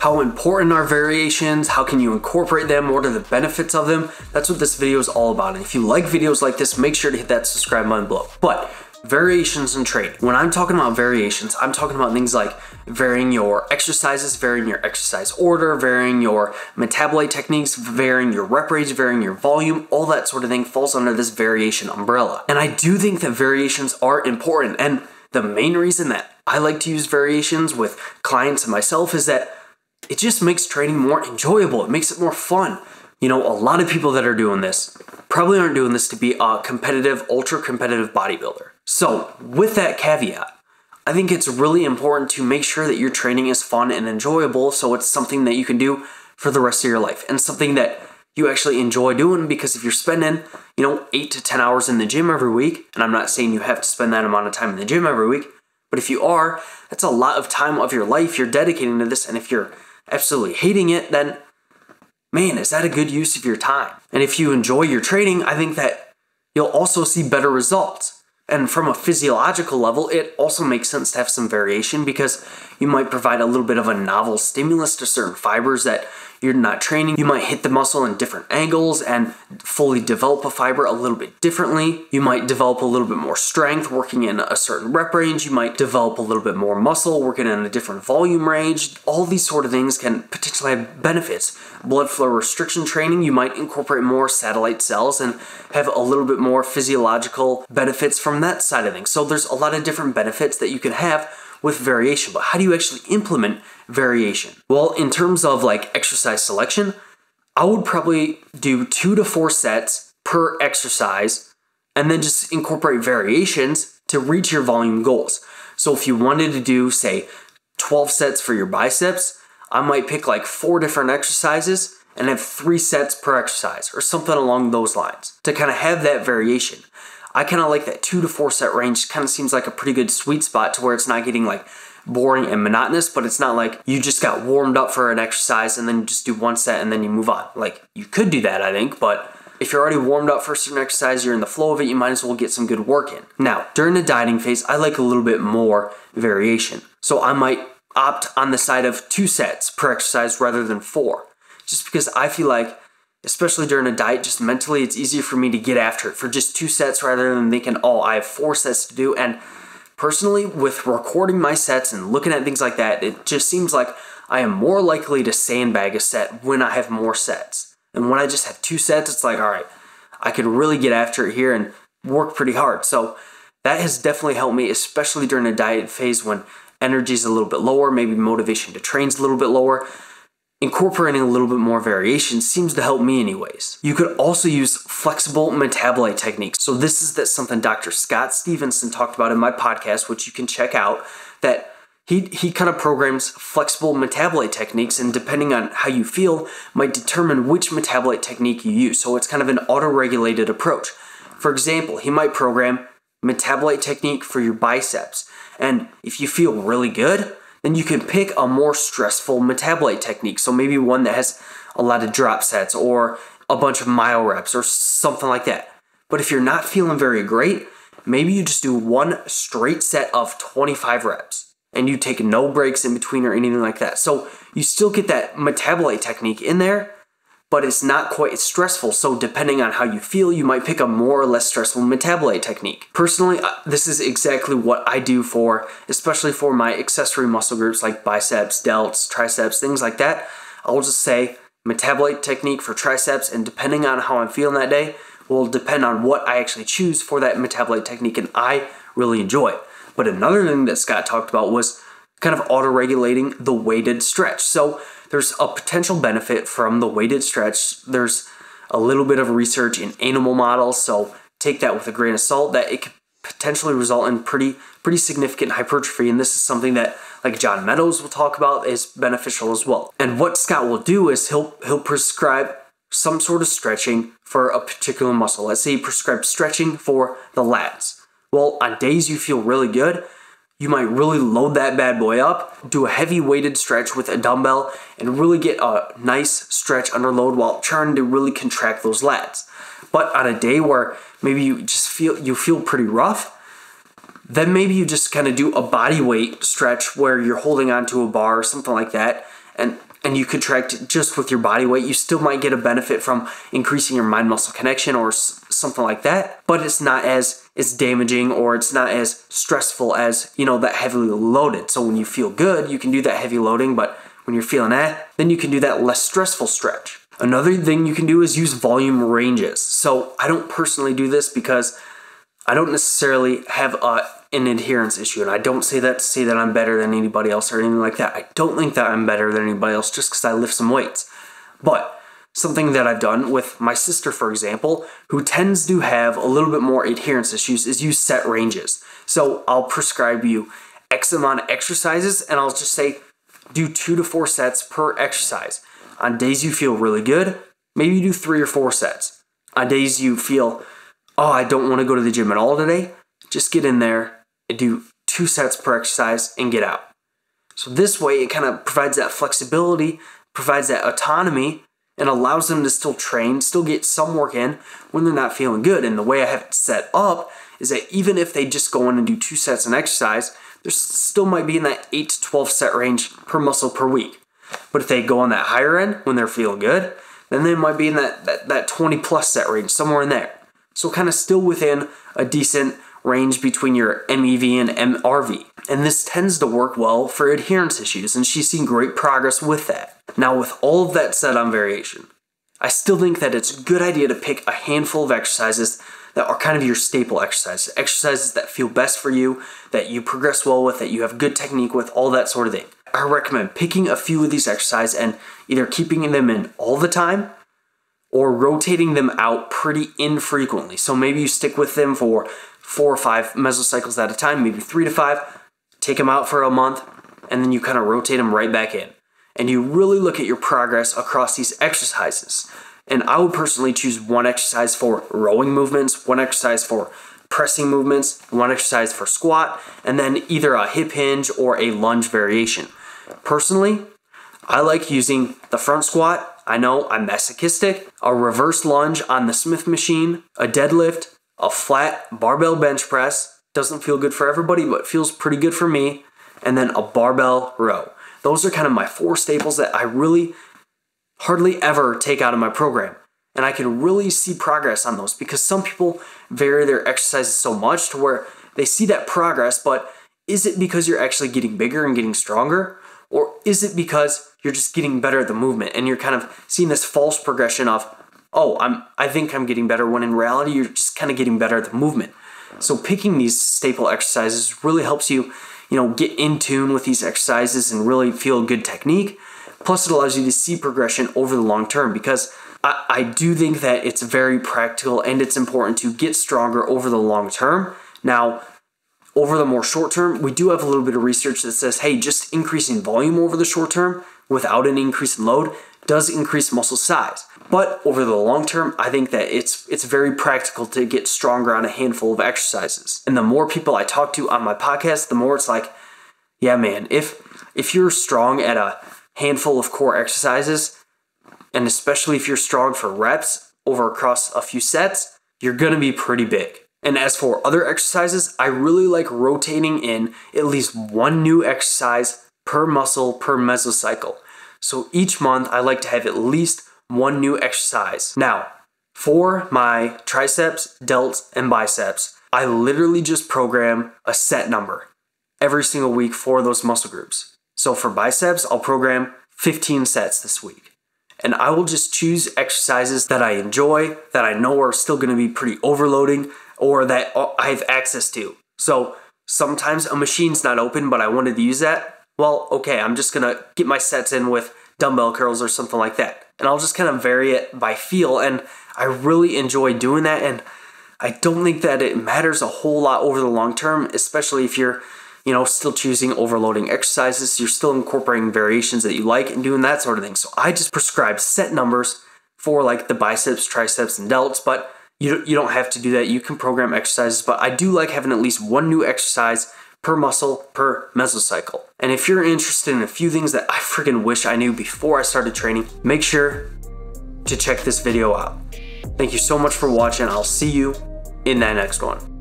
How important are variations? How can you incorporate them? What are the benefits of them? That's what this video is all about. And if you like videos like this, make sure to hit that subscribe button below. But variations in training. When I'm talking about variations, I'm talking about things like varying your exercises, varying your exercise order, varying your metabolite techniques, varying your rep range, varying your volume, all that sort of thing falls under this variation umbrella. And I do think that variations are important. And the main reason that I like to use variations with clients and myself is that it just makes training more enjoyable. It makes it more fun. You know, a lot of people that are doing this probably aren't doing this to be a competitive, ultra competitive bodybuilder. So with that caveat, I think it's really important to make sure that your training is fun and enjoyable, so it's something that you can do for the rest of your life and something that you actually enjoy doing. Because if you're spending, 8 to 10 hours in the gym every week, and I'm not saying you have to spend that amount of time in the gym every week, but if you are, that's a lot of time of your life you're dedicating to this. And if you're absolutely hating it, then man, is that a good use of your time? And if you enjoy your training, I think that you'll also see better results. And from a physiological level, it also makes sense to have some variation because you might provide a little bit of a novel stimulus to certain fibers that you're not training. You might hit the muscle in different angles and fully develop a fiber a little bit differently. You might develop a little bit more strength working in a certain rep range. You might develop a little bit more muscle working in a different volume range. All these sort of things can potentially have benefits. Blood flow restriction training, you might incorporate more satellite cells and have a little bit more physiological benefits from that side of things. So there's a lot of different benefits that you can have with variation. But how do you actually implement variation? Well, in terms of like exercise selection, I would probably do 2 to 4 sets per exercise and then just incorporate variations to reach your volume goals. So if you wanted to do, say, 12 sets for your biceps, I might pick like 4 different exercises and have 3 sets per exercise or something along those lines to kind of have that variation. I kind of like that 2 to 4 set range. Kind of seems like a pretty good sweet spot to where it's not getting like boring and monotonous, but it's not like you just got warmed up for an exercise and then you just do 1 set and then you move on. Like, you could do that, I think, but if you're already warmed up for a certain exercise, you're in the flow of it, you might as well get some good work in. Now, during the dieting phase, I like a little bit more variation. So I might opt on the side of 2 sets per exercise rather than 4, just because I feel like, especially during a diet, just mentally, it's easier for me to get after it for just 2 sets rather than thinking, oh, I have 4 sets to do. And personally, with recording my sets and looking at things like that, it just seems like I am more likely to sandbag a set when I have more sets. And when I just have 2 sets, it's like, all right, I could really get after it here and work pretty hard. So that has definitely helped me, especially during a diet phase when energy is a little bit lower, maybe motivation to train is a little bit lower. Incorporating a little bit more variation seems to help me anyways. You could also use flexible metabolite techniques. So this is something Dr. Scott Stevenson talked about in my podcast, which you can check out, that he kind of programs flexible metabolite techniques, and depending on how you feel, might determine which metabolite technique you use. So it's kind of an auto-regulated approach. For example, he might program metabolite technique for your biceps. And if you feel really good, then you can pick a more stressful metabolite technique. So maybe one that has a lot of drop sets or a bunch of myo reps or something like that. But if you're not feeling very great, maybe you just do 1 straight set of 25 reps and you take no breaks in between or anything like that. So you still get that metabolite technique in there, but it's not quite as stressful. So depending on how you feel, you might pick a more or less stressful metabolite technique. Personally, this is exactly what I do especially for my accessory muscle groups like biceps, delts, triceps, things like that. I'll just say metabolite technique for triceps, and depending on how I'm feeling that day will depend on what I actually choose for that metabolite technique, and I really enjoy it. But another thing that Scott talked about was kind of auto-regulating the weighted stretch. So there's a potential benefit from the weighted stretch. There's a little bit of research in animal models, so take that with a grain of salt, that it could potentially result in pretty significant hypertrophy. And this is something that, like John Meadows will talk about, is beneficial as well. And what Scott will do is he'll prescribe some sort of stretching for a particular muscle. Let's say he prescribes stretching for the lats. Well, on days you feel really good, you might really load that bad boy up, do a heavy weighted stretch with a dumbbell, and really get a nice stretch under load while trying to really contract those lats. But on a day where maybe you feel pretty rough, then maybe you just kind of do a body weight stretch where you're holding onto a bar or something like that, and and you contract just with your body weight, you still might get a benefit from increasing your mind muscle connection or something like that, but it's not as damaging, or it's not as stressful as, you know, that heavily loaded. So when you feel good, you can do that heavy loading, but when you're feeling then you can do that less stressful stretch. Another thing you can do is use volume ranges. So I don't personally do this because I don't necessarily have an adherence issue, and I don't say that to say that I'm better than anybody else or anything like that. I don't think that I'm better than anybody else just because I lift some weights. But something that I've done with my sister, for example, who tends to have a little bit more adherence issues, is use set ranges. So I'll prescribe you X amount of exercises, and I'll just say do 2 to 4 sets per exercise. On days you feel really good, maybe you do 3 or 4 sets. On days you feel, oh, I don't want to go to the gym at all today, just get in there and do 2 sets per exercise and get out. So this way it kind of provides that flexibility, provides that autonomy, and allows them to still train, still get some work in when they're not feeling good. And the way I have it set up is that even if they just go in and do 2 sets an exercise, they still might be in that 8 to 12 set range per muscle per week. But if they go on that higher end when they're feeling good, then they might be in that 20 plus set range, somewhere in there. So kind of still within a decent range between your MEV and MRV. And this tends to work well for adherence issues, and she's seen great progress with that. Now, with all of that said on variation, I still think that it's a good idea to pick a handful of exercises that are kind of your staple exercises. Exercises that feel best for you, that you progress well with, that you have good technique with, all that sort of thing. I recommend picking a few of these exercises and either keeping them in all the time or rotating them out pretty infrequently. So maybe you stick with them for 4 or 5 mesocycles at a time, maybe 3 to 5, take them out for a month, and then you kind of rotate them right back in. And you really look at your progress across these exercises. And I would personally choose 1 exercise for rowing movements, 1 exercise for pressing movements, 1 exercise for squat, and then either a hip hinge or a lunge variation. Personally, I like using the front squat. I know I'm masochistic, a reverse lunge on the Smith machine, a deadlift, a flat barbell bench press. Doesn't feel good for everybody, but feels pretty good for me. And then a barbell row. Those are kind of my 4 staples that I really hardly ever take out of my program. And I can really see progress on those because some people vary their exercises so much to where they see that progress, but is it because you're actually getting bigger and getting stronger? Or is it because you're just getting better at the movement and you're kind of seeing this false progression of, oh, I think I'm getting better, when in reality you're just kind of getting better at the movement. So picking these staple exercises really helps you, get in tune with these exercises and really feel good technique. Plus it allows you to see progression over the long term, because I do think that it's very practical and it's important to get stronger over the long term. Now, over the more short term, we do have a little bit of research that says, hey, just increasing volume over the short term without an increase in load does increase muscle size. But over the long term, I think that it's very practical to get stronger on a handful of exercises. And the more people I talk to on my podcast, the more it's like, yeah, man, if you're strong at a handful of core exercises, and especially if you're strong for reps across a few sets, you're gonna be pretty big. And as for other exercises, I really like rotating in at least 1 new exercise per muscle per mesocycle. So each month I like to have at least 1 new exercise. Now, for my triceps, delts, and biceps, I literally just program a set number every single week for those muscle groups. So for biceps, I'll program 15 sets this week. And I will just choose exercises that I enjoy, that I know are still gonna be pretty overloading, or that I have access to. So sometimes a machine's not open, but I wanted to use that. Well, okay, I'm just gonna get my sets in with dumbbell curls or something like that. And I'll just kind of vary it by feel, and I really enjoy doing that. And I don't think that it matters a whole lot over the long term, especially if you're, still choosing overloading exercises. You're still incorporating variations that you like and doing that sort of thing. So I just prescribe set numbers for like the biceps, triceps, and delts, but you don't have to do that. You can program exercises, but I do like having at least 1 new exercise per muscle per mesocycle. And if you're interested in a few things that I freaking wish I knew before I started training, make sure to check this video out. Thank you so much for watching. I'll see you in that next one.